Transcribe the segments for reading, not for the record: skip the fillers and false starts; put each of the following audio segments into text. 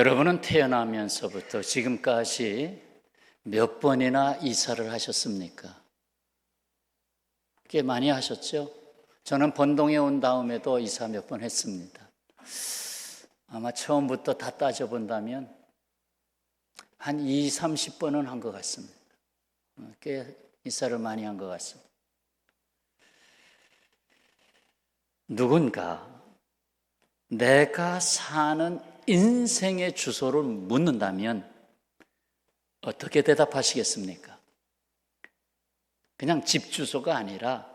여러분은 태어나면서부터 지금까지 몇 번이나 이사를 하셨습니까? 꽤 많이 하셨죠? 저는 본동에 온 다음에도 이사 몇 번 했습니다. 아마 처음부터 다 따져본다면 한 20, 30번은 한 것 같습니다. 꽤 이사를 많이 한 것 같습니다. 누군가 내가 사는 인생의 주소를 묻는다면 어떻게 대답하시겠습니까? 그냥 집 주소가 아니라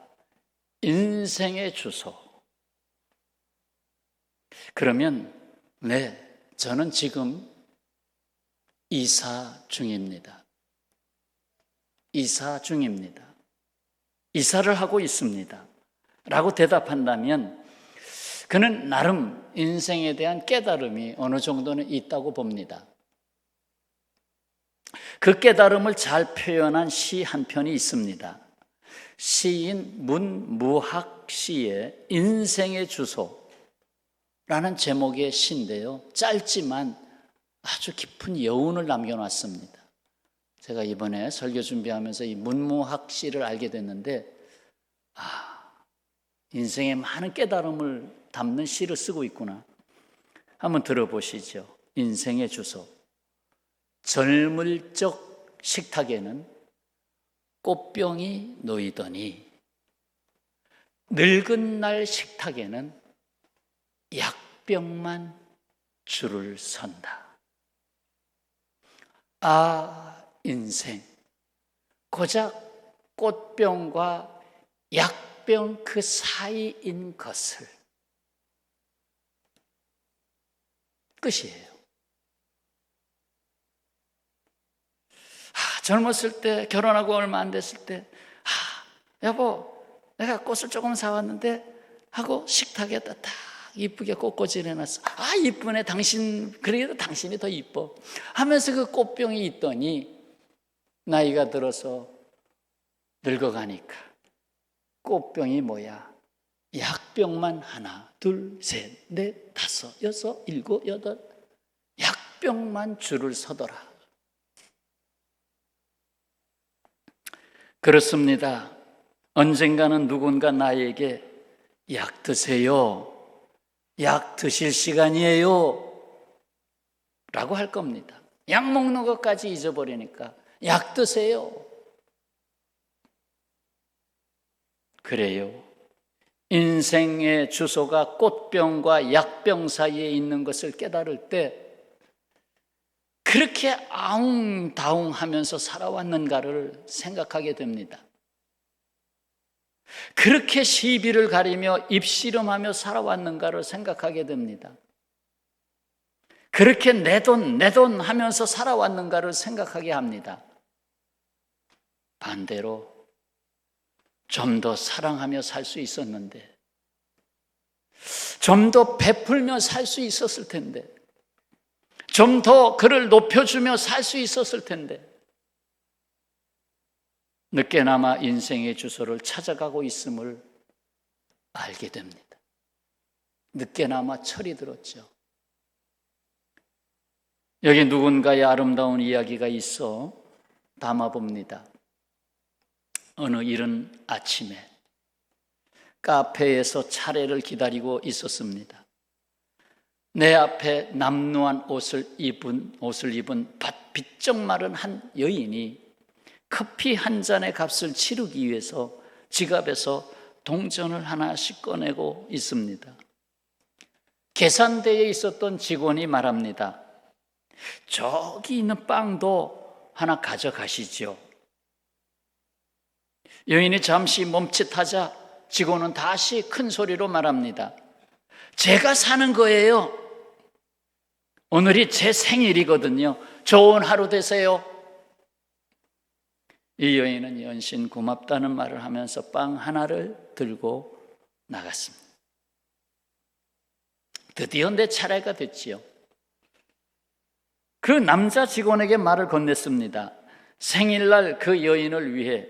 인생의 주소. 그러면 네, 저는 지금 이사 중입니다. 이사 중입니다. 이사를 하고 있습니다. 라고 대답한다면 그는 나름 인생에 대한 깨달음이 어느 정도는 있다고 봅니다. 그 깨달음을 잘 표현한 시 한 편이 있습니다. 시인 문무학 씨의 인생의 주소라는 제목의 시인데요. 짧지만 아주 깊은 여운을 남겨놨습니다. 제가 이번에 설교 준비하면서 이 문무학 씨를 알게 됐는데 인생에 많은 깨달음을 담는 시를 쓰고 있구나. 한번 들어보시죠. 인생의 주소. 젊을 적 식탁에는 꽃병이 놓이더니 늙은 날 식탁에는 약병만 줄을 선다. 인생. 고작 꽃병과 약병 그 사이인 것을 끝이에요. 젊었을 때, 결혼하고 얼마 안 됐을 때, 여보, 내가 꽃을 조금 사왔는데 하고 식탁에다 딱 이쁘게 꽃꽂이를 해놨어. 이쁘네, 당신, 그래도 당신이 더 이뻐 하면서 그 꽃병이 있더니 나이가 들어서 늙어가니까 꽃병이 뭐야? 약병만 하나, 둘, 셋, 넷, 다섯, 여섯, 일곱, 여덟, 약병만 줄을 서더라. 그렇습니다. 언젠가는 누군가 나에게 약 드세요. 약 드실 시간이에요. 라고 할 겁니다. 약 먹는 것까지 잊어버리니까 약 드세요. 그래요. 인생의 주소가 꽃병과 약병 사이에 있는 것을 깨달을 때 그렇게 아웅다웅하면서 살아왔는가를 생각하게 됩니다. 그렇게 시비를 가리며 입씨름하며 살아왔는가를 생각하게 됩니다. 그렇게 내 돈 하면서 살아왔는가를 생각하게 합니다. 반대로 좀 더 사랑하며 살 수 있었는데, 좀 더 베풀며 살 수 있었을 텐데, 좀 더 그를 높여주며 살 수 있었을 텐데, 늦게나마 인생의 주소를 찾아가고 있음을 알게 됩니다. 늦게나마 철이 들었죠. 여기 누군가의 아름다운 이야기가 있어 담아봅니다. 어느 이른 아침에 카페에서 차례를 기다리고 있었습니다. 내 앞에 남루한 옷을 입은 비쩍 마른 한 여인이 커피 한 잔의 값을 치르기 위해서 지갑에서 동전을 하나씩 꺼내고 있습니다. 계산대에 있었던 직원이 말합니다. 저기 있는 빵도 하나 가져가시죠. 여인이 잠시 멈칫하자 직원은 다시 큰 소리로 말합니다. 제가 사는 거예요. 오늘이 제 생일이거든요. 좋은 하루 되세요. 이 여인은 연신 고맙다는 말을 하면서 빵 하나를 들고 나갔습니다. 드디어 내 차례가 됐지요. 그 남자 직원에게 말을 건넸습니다. 생일날 그 여인을 위해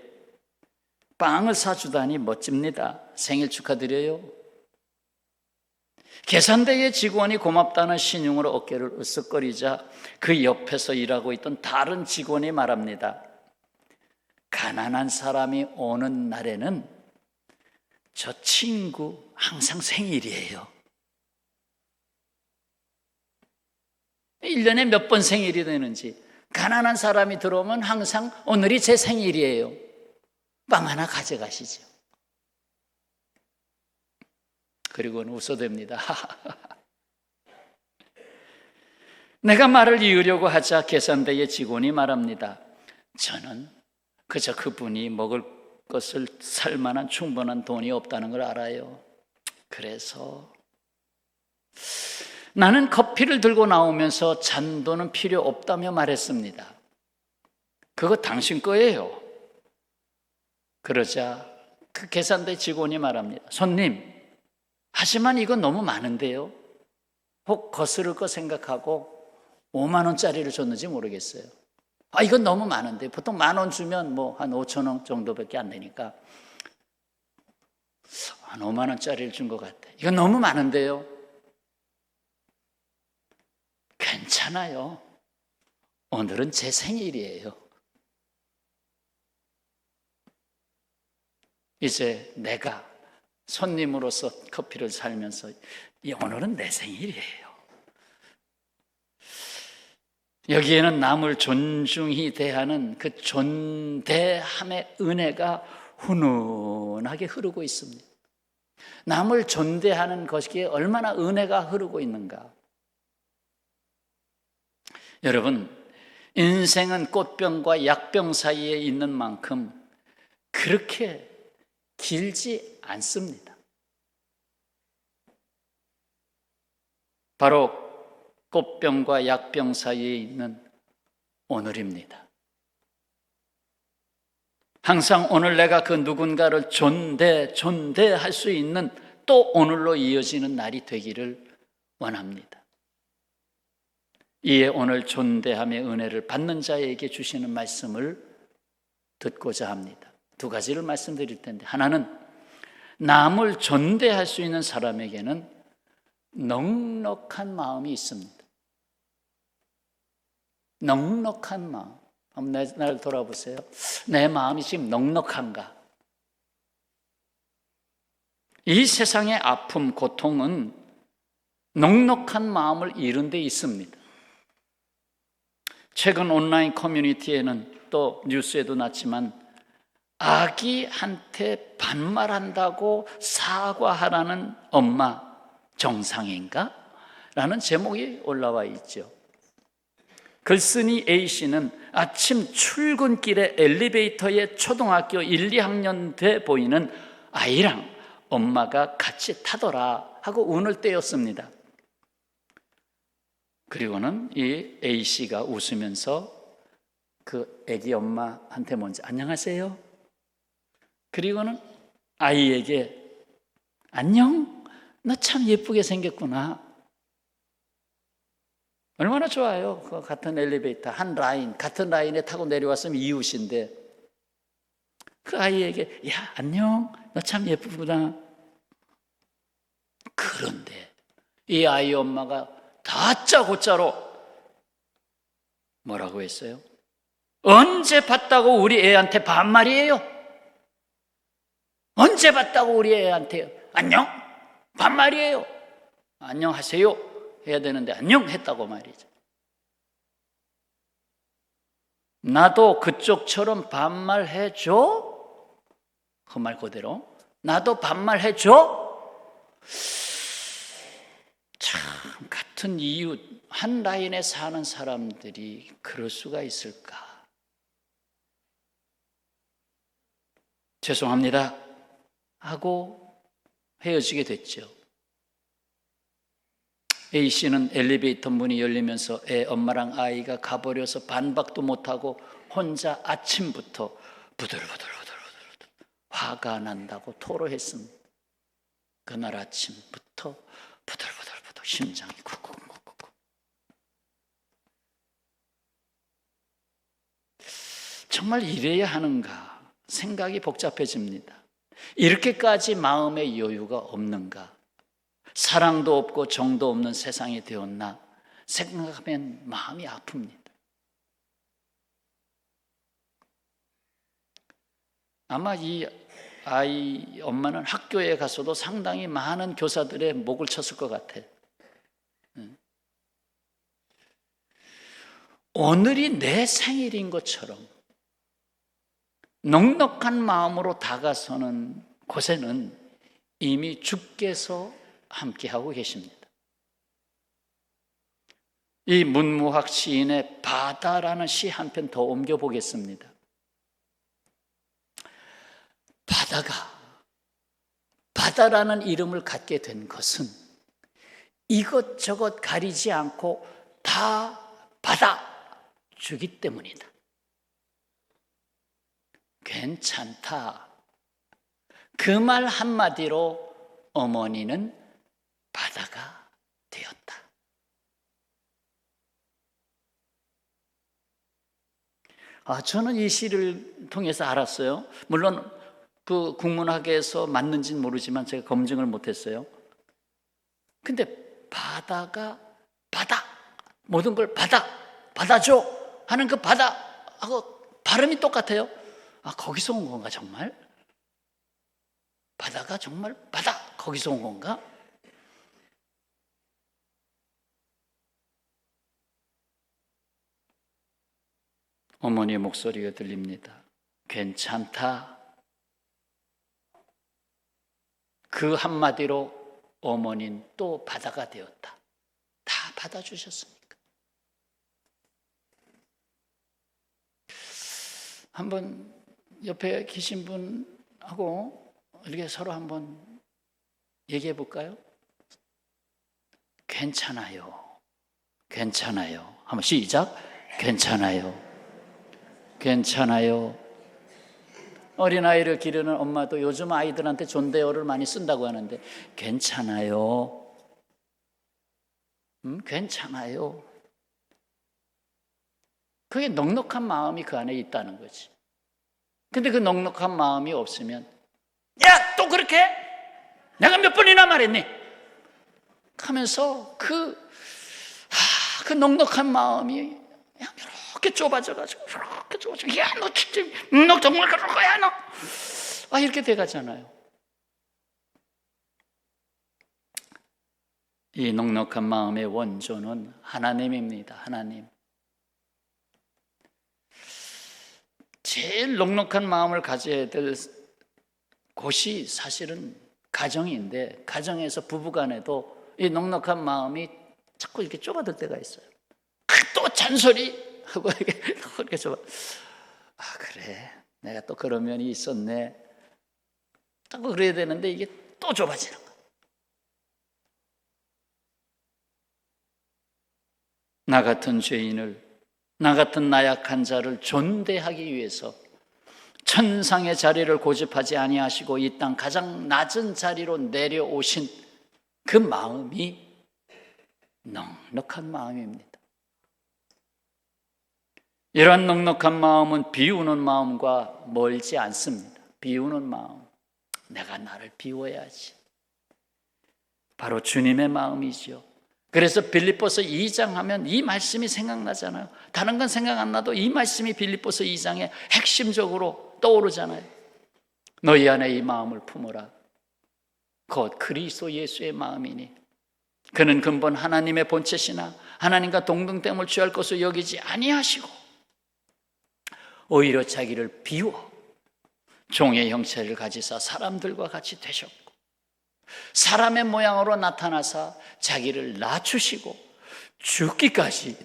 빵을 사주다니 멋집니다. 생일 축하드려요. 계산대의 직원이 고맙다는 신용으로 어깨를 으쓱거리자 그 옆에서 일하고 있던 다른 직원이 말합니다. 가난한 사람이 오는 날에는 저 친구 항상 생일이에요. 1년에 몇 번 생일이 되는지, 가난한 사람이 들어오면 항상 오늘이 제 생일이에요. 빵 하나 가져가시죠. 그리고는 웃어댑니다. 내가 말을 이으려고 하자 계산대의 직원이 말합니다. 저는 그저 그분이 먹을 것을 살 만한 충분한 돈이 없다는 걸 알아요. 그래서 나는 커피를 들고 나오면서 잔돈은 필요 없다며 말했습니다. 그거 당신 거예요. 그러자 그 계산대 직원이 말합니다. 손님, 하지만 이건 너무 많은데요. 혹 거스를 거 생각하고 5만 원짜리를 줬는지 모르겠어요. 이건 너무 많은데, 보통 10,000원 주면 뭐 한 5,000원 정도밖에 안 되니까 한 5만 원짜리를 준 것 같아. 이건 너무 많은데요. 괜찮아요. 오늘은 제 생일이에요. 이제 내가 손님으로서 커피를 살면서 오늘은 내 생일이에요. 여기에는 남을 존중히 대하는 그 존대함의 은혜가 훈훈하게 흐르고 있습니다. 남을 존대하는 것이 얼마나 은혜가 흐르고 있는가. 여러분, 인생은 꽃병과 약병 사이에 있는 만큼 그렇게 길지 않습니다. 바로 꽃병과 약병 사이에 있는 오늘입니다. 항상 오늘 내가 그 누군가를 존대할 수 있는 또 오늘로 이어지는 날이 되기를 원합니다. 이에 오늘 존대함의 은혜를 받는 자에게 주시는 말씀을 듣고자 합니다. 두 가지를 말씀드릴 텐데, 하나는 남을 존대할 수 있는 사람에게는 넉넉한 마음이 있습니다. 넉넉한 마음. 한번 나를 돌아보세요. 내 마음이 지금 넉넉한가? 이 세상의 아픔, 고통은 넉넉한 마음을 이룬 데 있습니다. 최근 온라인 커뮤니티에는 또 뉴스에도 났지만 아기한테 반말한다고 사과하라는 엄마 정상인가? 라는 제목이 올라와 있죠. 글쓴이 A씨는 아침 출근길에 엘리베이터에 초등학교 1, 2학년 돼 보이는 아이랑 엄마가 같이 타더라 하고 운을 떼었습니다. 그리고는 이 A씨가 웃으면서 그 애기 엄마한테 먼저 안녕하세요. 그리고는 아이에게 안녕, 너 참 예쁘게 생겼구나. 얼마나 좋아요. 그 같은 엘리베이터 한 라인, 같은 라인에 타고 내려왔으면 이웃인데 그 아이에게 야 안녕, 너 참 예쁘구나. 그런데 이 아이 엄마가 다짜고짜로 뭐라고 했어요? 언제 봤다고 우리 애한테 반말이에요? 언제 봤다고 우리 애한테 안녕? 반말이에요? 안녕하세요 해야 되는데 안녕 했다고 말이죠. 나도 그쪽처럼 반말해줘? 그 말 그대로 나도 반말해줘? 참 같은 이웃 한 라인에 사는 사람들이 그럴 수가 있을까? 죄송합니다 하고 헤어지게 됐죠. A씨는 엘리베이터 문이 열리면서 애 엄마랑 아이가 가버려서 반박도 못하고 혼자 아침부터 부들부들 화가 난다고 토로했습니다. 그날 아침부터 부들부들 심장이 쿵쿵쿵쿵. 정말 이래야 하는가 생각이 복잡해집니다. 이렇게까지 마음의 여유가 없는가? 사랑도 없고 정도 없는 세상이 되었나 생각하면 마음이 아픕니다. 아마 이 아이 엄마는 학교에 가서도 상당히 많은 교사들의 목을 쳤을 것 같아요. 오늘이 내 생일인 것처럼 넉넉한 마음으로 다가서는 곳에는 이미 주께서 함께하고 계십니다. 이 문무학 시인의 바다라는 시 한 편 더 옮겨보겠습니다. 바다라는 이름을 갖게 된 것은 이것저것 가리지 않고 다 받아주기 때문이다. 괜찮다. 그 말 한마디로 어머니는 바다가 되었다. 저는 이 시를 통해서 알았어요. 물론 그 국문학에서 맞는지는 모르지만 제가 검증을 못했어요. 근데 바다가 모든 걸 받아줘 하는 그 바다하고 발음이 똑같아요. 거기서 온 건가 정말? 바다가 정말 거기서 온 건가? 어머니의 목소리가 들립니다. 괜찮다. 그 한마디로 어머니는 또 바다가 되었다. 다 받아주셨으니까. 한번 옆에 계신 분하고 이렇게 서로 한번 얘기해 볼까요? 괜찮아요. 한번 시작. 괜찮아요. 어린아이를 기르는 엄마도 요즘 아이들한테 존대어를 많이 쓴다고 하는데 괜찮아요. 괜찮아요. 그게 넉넉한 마음이 그 안에 있다는 거지. 근데 그 넉넉한 마음이 없으면 야, 또 그렇게? 내가 몇 번이나 말했니? 하면서 그 넉넉한 마음이 그냥 이렇게 좁아져가지고 야, 너 진짜 너 정말 그럴 거야, 너. 이렇게 돼가잖아요. 이 넉넉한 마음의 원조는 하나님입니다. 하나님. 제일 넉넉한 마음을 가져야 될 곳이 사실은 가정인데, 가정에서 부부간에도 이 넉넉한 마음이 자꾸 이렇게 좁아들 때가 있어요. 또 잔소리 하고 이렇게 좁아. 그래, 내가 또 그런 면이 있었네. 자꾸 그래야 되는데 이게 또 좁아지는 거야. 나 같은 죄인을, 나 같은 나약한 자를 존대하기 위해서 천상의 자리를 고집하지 아니하시고 이 땅 가장 낮은 자리로 내려오신 그 마음이 넉넉한 마음입니다. 이러한 넉넉한 마음은 비우는 마음과 멀지 않습니다. 비우는 마음, 내가 나를 비워야지. 바로 주님의 마음이죠. 그래서 빌립보서 2장 하면 이 말씀이 생각나잖아요. 다른 건 생각 안 나도 이 말씀이 빌립보서 2장에 핵심적으로 떠오르잖아요. 너희 안에 이 마음을 품어라. 곧 그리스도 예수의 마음이니 그는 근본 하나님의 본체시나 하나님과 동등됨을 취할 것으로 여기지 아니하시고 오히려 자기를 비워 종의 형체를 가지사 사람들과 같이 되셨고 사람의 모양으로 나타나사 자기를 낮추시고 죽기까지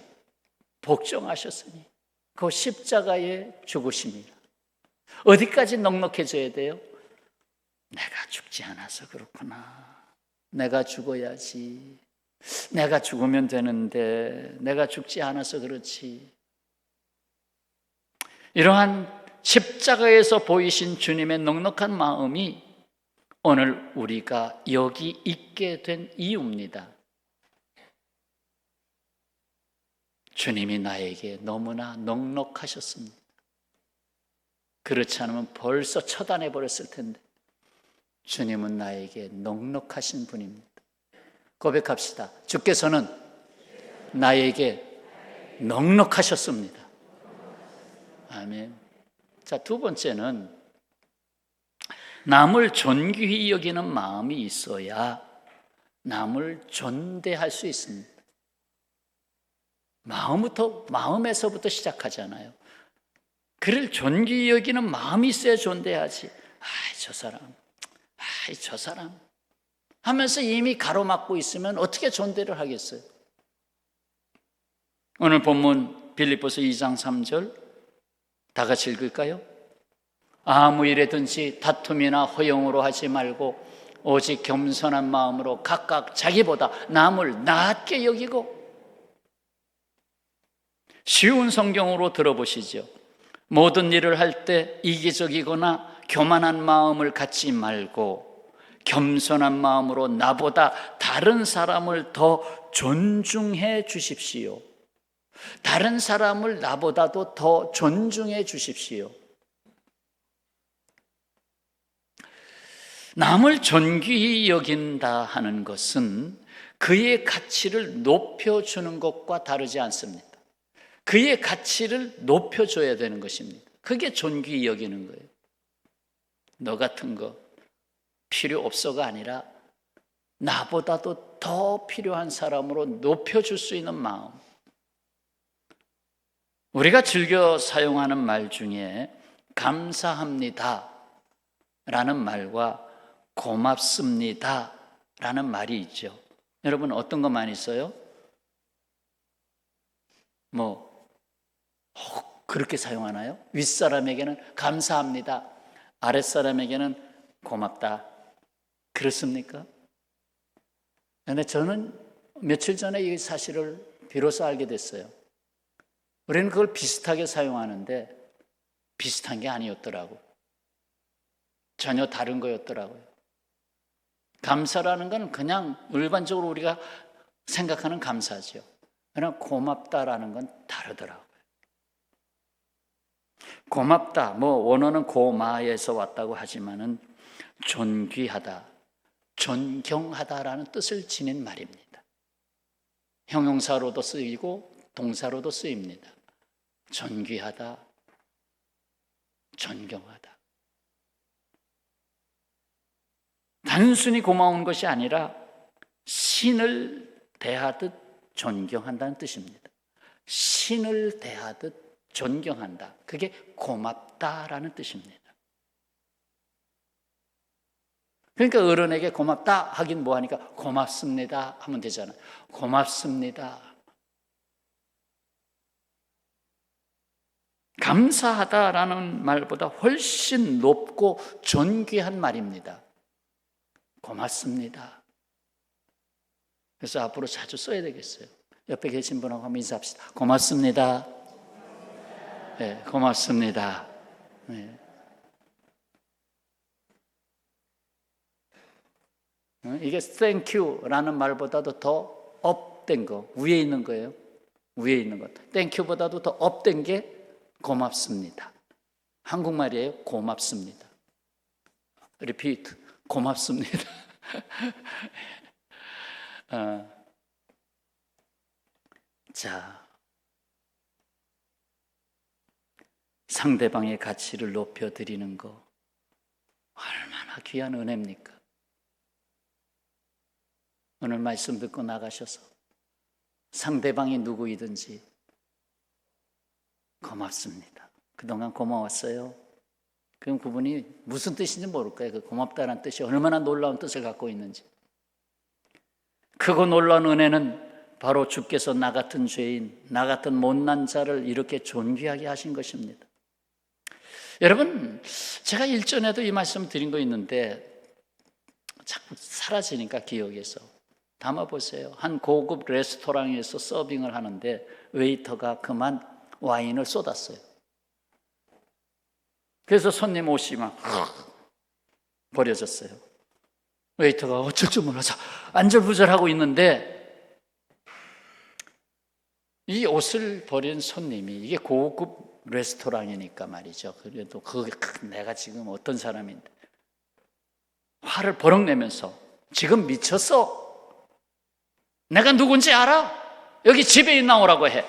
복종하셨으니 그 십자가의 죽으심이라. 어디까지 넉넉해져야 돼요? 내가 죽지 않아서 그렇구나. 내가 죽어야지. 내가 죽으면 되는데 내가 죽지 않아서 그렇지. 이러한 십자가에서 보이신 주님의 넉넉한 마음이 오늘 우리가 여기 있게 된 이유입니다. 주님이 나에게 너무나 넉넉하셨습니다. 그렇지 않으면 벌써 처단해 버렸을 텐데 주님은 나에게 넉넉하신 분입니다. 고백합시다. 주께서는 나에게 넉넉하셨습니다. 아멘. 자, 두 번째는 남을 존귀히 여기는 마음이 있어야 남을 존대할 수 있습니다. 마음에서부터 시작하잖아요. 그를 존귀히 여기는 마음이 있어야 존대하지. 저 사람 하면서 이미 가로막고 있으면 어떻게 존대를 하겠어요? 오늘 본문 빌립보서 2장 3절 다 같이 읽을까요? 아무 일에든지 다툼이나 허용으로 하지 말고 오직 겸손한 마음으로 각각 자기보다 남을 낮게 여기고. 쉬운 성경으로 들어보시죠. 모든 일을 할 때 이기적이거나 교만한 마음을 갖지 말고 겸손한 마음으로 나보다 다른 사람을 더 존중해 주십시오. 다른 사람을 나보다도 더 존중해 주십시오. 남을 존귀히 여긴다 하는 것은 그의 가치를 높여주는 것과 다르지 않습니다. 그의 가치를 높여줘야 되는 것입니다. 그게 존귀히 여기는 거예요. 너 같은 거 필요 없어가 아니라 나보다도 더 필요한 사람으로 높여줄 수 있는 마음. 우리가 즐겨 사용하는 말 중에 감사합니다 라는 말과 고맙습니다 라는 말이 있죠. 여러분 어떤 거 많이 써요? 그렇게 사용하나요? 윗사람에게는 감사합니다, 아랫사람에게는 고맙다. 그렇습니까? 그런데 저는 며칠 전에 이 사실을 비로소 알게 됐어요. 우리는 그걸 비슷하게 사용하는데 비슷한 게 아니었더라고. 전혀 다른 거였더라고요. 감사라는 건 그냥 일반적으로 우리가 생각하는 감사죠. 그러나 고맙다라는 건 다르더라고요. 고맙다, 원어는 고마에서 왔다고 하지만은 존귀하다, 존경하다라는 뜻을 지닌 말입니다. 형용사로도 쓰이고 동사로도 쓰입니다. 존귀하다, 존경하다. 단순히 고마운 것이 아니라 신을 대하듯 존경한다는 뜻입니다. 신을 대하듯 존경한다. 그게 고맙다라는 뜻입니다. 그러니까 어른에게 고맙다 하긴 뭐하니까 고맙습니다 하면 되잖아요. 고맙습니다. 감사하다라는 말보다 훨씬 높고 존귀한 말입니다. 고맙습니다. 그래서 앞으로 자주 써야 되겠어요. 옆에 계신 분하고 한번 인사합시다. 고맙습니다. 네, 고맙습니다. 네. 이게 thank you라는 말보다도 더 업된 거, 위에 있는 거예요. 위에 있는 것. thank you보다도 더 업된 게 고맙습니다. 한국말이에요. 고맙습니다. repeat. 고맙습니다. 자, 상대방의 가치를 높여드리는 거 얼마나 귀한 은혜입니까? 오늘 말씀 듣고 나가셔서 상대방이 누구이든지 고맙습니다. 그동안 고마웠어요. 그럼 그분이 무슨 뜻인지 모를 거예요. 그 고맙다는 뜻이 얼마나 놀라운 뜻을 갖고 있는지. 크고 놀라운 은혜는 바로 주께서 나 같은 죄인, 나 같은 못난 자를 이렇게 존귀하게 하신 것입니다. 여러분, 제가 일전에도 이 말씀 드린 거 있는데 자꾸 사라지니까 기억에서 담아보세요. 한 고급 레스토랑에서 서빙을 하는데 웨이터가 그만 와인을 쏟았어요. 그래서 손님 옷이 막 버려졌어요. 웨이터가 어쩔 줄 몰라서 안절부절하고 있는데 이 옷을 버린 손님이, 이게 고급 레스토랑이니까 말이죠. 그래도 내가 지금 어떤 사람인데 화를 버럭 내면서 지금 미쳤어? 내가 누군지 알아? 여기 집에 나오라고 해.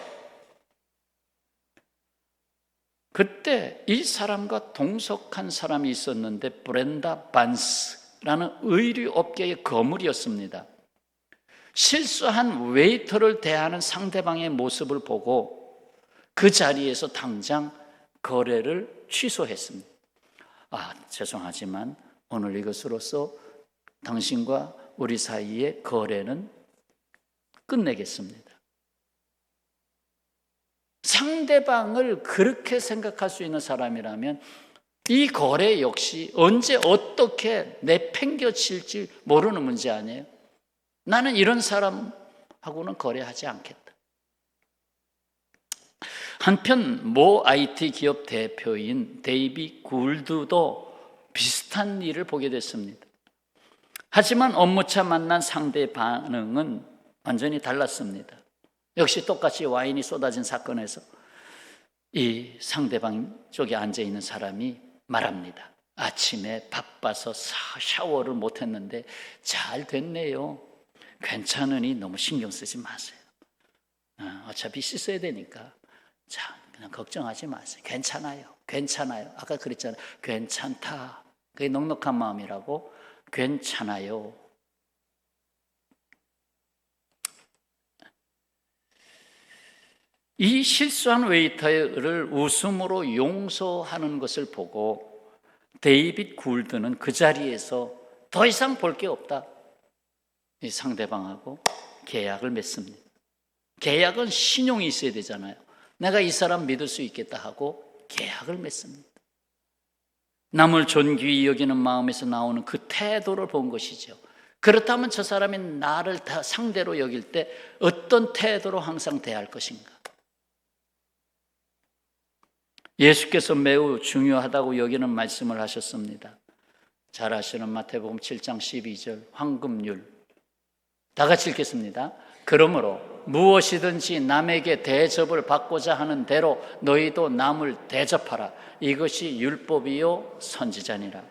그때 이 사람과 동석한 사람이 있었는데 브렌다 반스라는 의류업계의 거물이었습니다. 실수한 웨이터를 대하는 상대방의 모습을 보고 그 자리에서 당장 거래를 취소했습니다. 죄송하지만 오늘 이것으로서 당신과 우리 사이의 거래는 끝내겠습니다. 상대방을 그렇게 생각할 수 있는 사람이라면 이 거래 역시 언제 어떻게 내팽겨칠지 모르는 문제 아니에요? 나는 이런 사람하고는 거래하지 않겠다. 한편 모 IT 기업 대표인 데이비 굴드도 비슷한 일을 보게 됐습니다. 하지만 업무차 만난 상대의 반응은 완전히 달랐습니다. 역시 똑같이 와인이 쏟아진 사건에서 이 상대방 쪽에 앉아있는 사람이 말합니다. 아침에 바빠서 샤워를 못했는데 잘 됐네요. 괜찮으니 너무 신경 쓰지 마세요. 어차피 씻어야 되니까 자, 그냥 걱정하지 마세요. 괜찮아요. 아까 그랬잖아요. 괜찮다. 그게 넉넉한 마음이라고. 괜찮아요. 이 실수한 웨이터를 웃음으로 용서하는 것을 보고 데이빗 굴드는 그 자리에서 더 이상 볼 게 없다. 이 상대방하고 계약을 맺습니다. 계약은 신용이 있어야 되잖아요. 내가 이 사람 믿을 수 있겠다 하고 계약을 맺습니다. 남을 존귀히 여기는 마음에서 나오는 그 태도를 본 것이죠. 그렇다면 저 사람이 나를 다 상대로 여길 때 어떤 태도로 항상 대할 것인가? 예수께서 매우 중요하다고 여기는 말씀을 하셨습니다. 잘 아시는 마태복음 7장 12절 황금률. 다 같이 읽겠습니다. 그러므로 무엇이든지 남에게 대접을 받고자 하는 대로 너희도 남을 대접하라. 이것이 율법이요 선지자니라.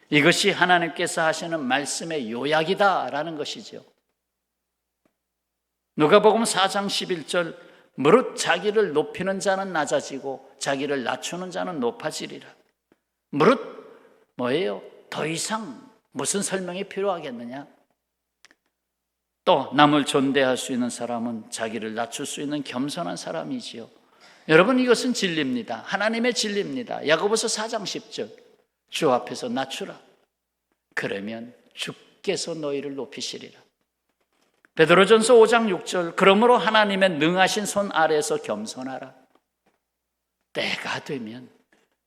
이것이 하나님께서 하시는 말씀의 요약이다라는 것이죠. 누가복음 4장 11절 무릇 자기를 높이는 자는 낮아지고 자기를 낮추는 자는 높아지리라. 무릇 뭐예요? 더 이상 무슨 설명이 필요하겠느냐? 또 남을 존대할 수 있는 사람은 자기를 낮출 수 있는 겸손한 사람이지요. 여러분, 이것은 진리입니다. 하나님의 진리입니다. 야고보서 4장 10절 주 앞에서 낮추라. 그러면 주께서 너희를 높이시리라. 베드로전서 5장 6절 그러므로 하나님의 능하신 손 아래에서 겸손하라. 때가 되면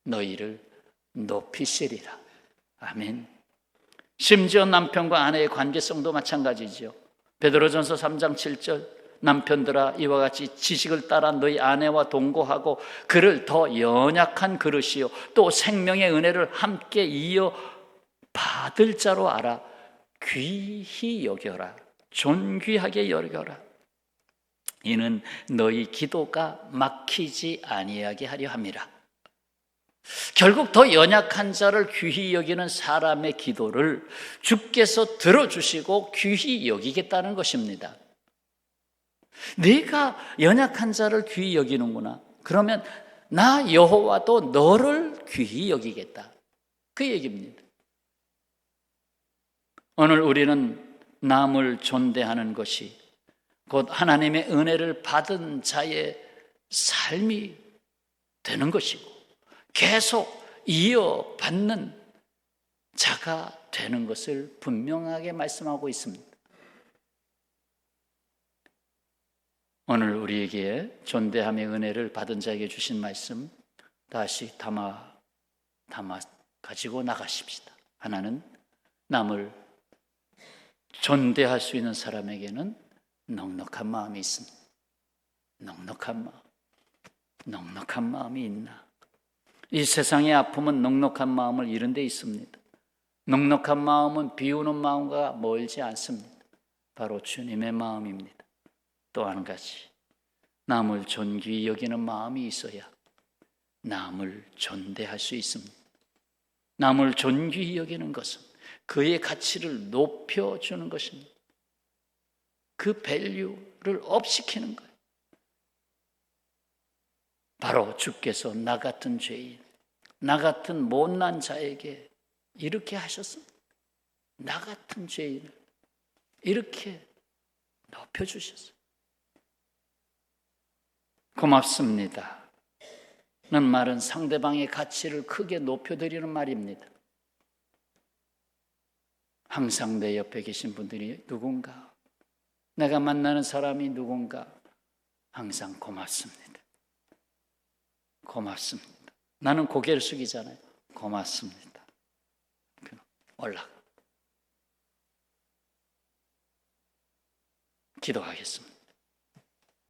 너희를 높이시리라. 아멘. 심지어 남편과 아내의 관계성도 마찬가지죠. 베드로전서 3장 7절 남편들아 이와 같이 지식을 따라 너희 아내와 동거하고 그를 더 연약한 그릇이요 또 생명의 은혜를 함께 이어 받을 자로 알아. 귀히 여겨라. 존귀하게 여겨라. 이는 너희 기도가 막히지 아니하게 하려 함이라. 결국 더 연약한 자를 귀히 여기는 사람의 기도를 주께서 들어주시고 귀히 여기겠다는 것입니다. 네가 연약한 자를 귀히 여기는구나. 그러면 나 여호와도 너를 귀히 여기겠다. 그 얘기입니다. 오늘 우리는 남을 존대하는 것이 곧 하나님의 은혜를 받은 자의 삶이 되는 것이고 계속 이어받는 자가 되는 것을 분명하게 말씀하고 있습니다. 오늘 우리에게 존대함의 은혜를 받은 자에게 주신 말씀 다시 담아 가지고 나가십시다. 하나는 남을 존대할 수 있는 사람에게는 넉넉한 마음이 있습니다. 넉넉한 마음이 있나? 이 세상의 아픔은 넉넉한 마음을 이룬 데 있습니다. 넉넉한 마음은 비우는 마음과 멀지 않습니다. 바로 주님의 마음입니다. 또 한 가지, 남을 존귀히 여기는 마음이 있어야 남을 존대할 수 있습니다. 남을 존귀히 여기는 것은 그의 가치를 높여주는 것입니다. 그 밸류를 업시키는 거예요. 바로 주께서 나 같은 죄인, 나 같은 못난 자에게 이렇게 하셨습니다. 나 같은 죄인을 이렇게 높여주셨어요. 고맙습니다 는 말은 상대방의 가치를 크게 높여드리는 말입니다. 항상 내 옆에 계신 분들이 누군가, 내가 만나는 사람이 누군가 항상 고맙습니다. 고맙습니다. 나는 고개를 숙이잖아요. 고맙습니다. 올라가. 기도하겠습니다.